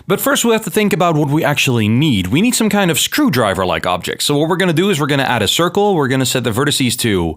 But first we have to think about what we actually need. We need some kind of screwdriver-like object. So what we're going to do is we're going to add a circle. We're going to set the vertices to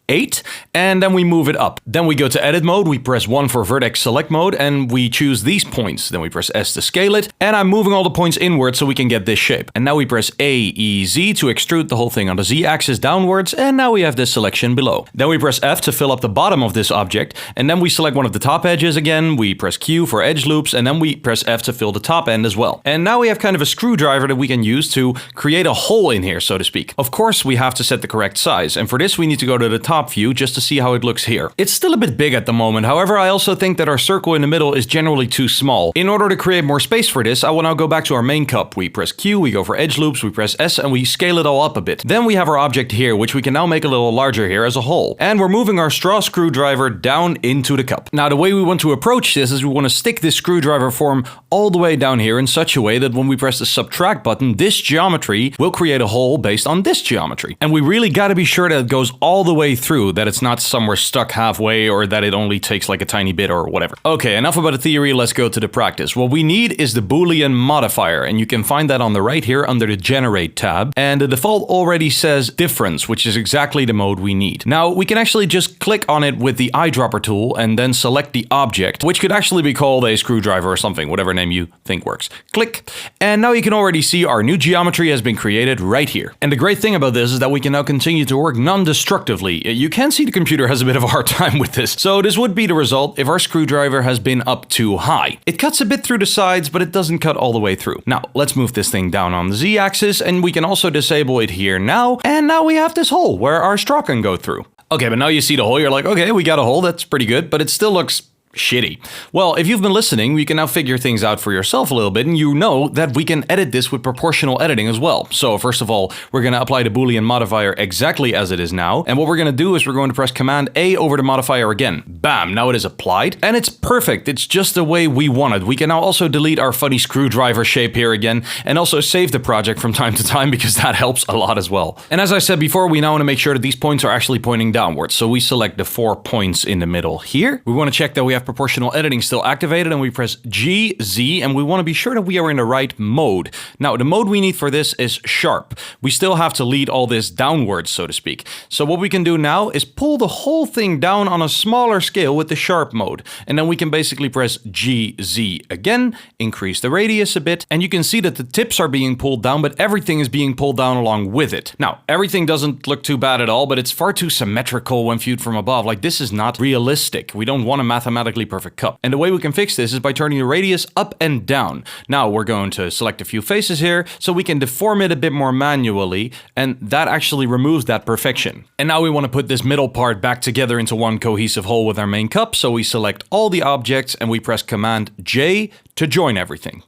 8, and then we move it up. Then we go to edit mode, we press 1 for vertex select mode, and we choose these points. Then we press S to scale it, and I'm moving all the points inward so we can get this shape. And now we press A, E, Z to extrude the whole thing on the Z axis downwards, and now we have this selection below. Then we press F to fill up the bottom of this object, and then we select one of the top edges again, we press Q for edge loops, and then we press F to fill the top end as well. And now we have kind of a screwdriver that we can use to create a hole in here, so to speak. Of course, we have to set the correct size, and for this we need to go to the top view just to see how it looks here. It's still a bit big at the moment, however I also think that our circle in the middle is generally too small. In order to create more space for this, I will now go back to our main cup. We press Q, we go for edge loops, we press S, and we scale it all up a bit. Then we have our object here, which we can now make a little larger here as a whole. And we're moving our straw screwdriver down into the cup. Now the way we want to approach this is we want to stick this screwdriver form all the way down here in such a way that when we press the subtract button, this geometry will create a hole based on this geometry. And we really got to be sure that it goes all the way through, that it's not somewhere stuck halfway or that it only takes like a tiny bit or whatever. Okay, enough about the theory, let's go to the practice. What we need is the Boolean modifier, and you can find that on the right here under the generate tab, and the default already says difference, which is exactly the mode we need. Now we can actually just click on it with the eyedropper tool and then select the object, which could actually be called a screwdriver or something, whatever name you think works. Click, and now you can already see our new geometry has been created right here. And the great thing about this is that we can now continue to work non-destructively. You can see the computer has a bit of a hard time with this. So this would be the result if our screwdriver has been up too high. It cuts a bit through the sides, but it doesn't cut all the way through. Now, let's move this thing down on the Z axis, and we can also disable it here now. And now we have this hole where our straw can go through. Okay, but now you see the hole, you're like, okay, we got a hole, that's pretty good, but it still looks shitty. Well, if you've been listening, you can now figure things out for yourself a little bit, and you know that we can edit this with proportional editing as well. So first of all, we're going to apply the Boolean modifier exactly as it is now, and what we're going to do is we're going to press Command A over the modifier again. Bam! Now it is applied, and it's perfect. It's just the way we want it. We can now also delete our funny screwdriver shape here again, and also save the project from time to time, because that helps a lot as well. And as I said before, we now want to make sure that these points are actually pointing downwards. So we select the 4 points in the middle here. We want to check that we have proportional editing still activated, and we press G, Z, and we want to be sure that we are in the right mode. Now, the mode we need for this is sharp. We still have to lead all this downwards, so to speak. So what we can do now is pull the whole thing down on a smaller scale with the sharp mode. And then we can basically press G, Z again, increase the radius a bit, and you can see that the tips are being pulled down, but everything is being pulled down along with it. Now, everything doesn't look too bad at all, but it's far too symmetrical when viewed from above. Like, this is not realistic. We don't want a mathematically perfect cup. And the way we can fix this is by turning the radius up and down. Now we're going to select a few faces here so we can deform it a bit more manually, and that actually removes that perfection. And now we want to put this middle part back together into one cohesive whole with our main cup, so we select all the objects and we press Command J to join everything.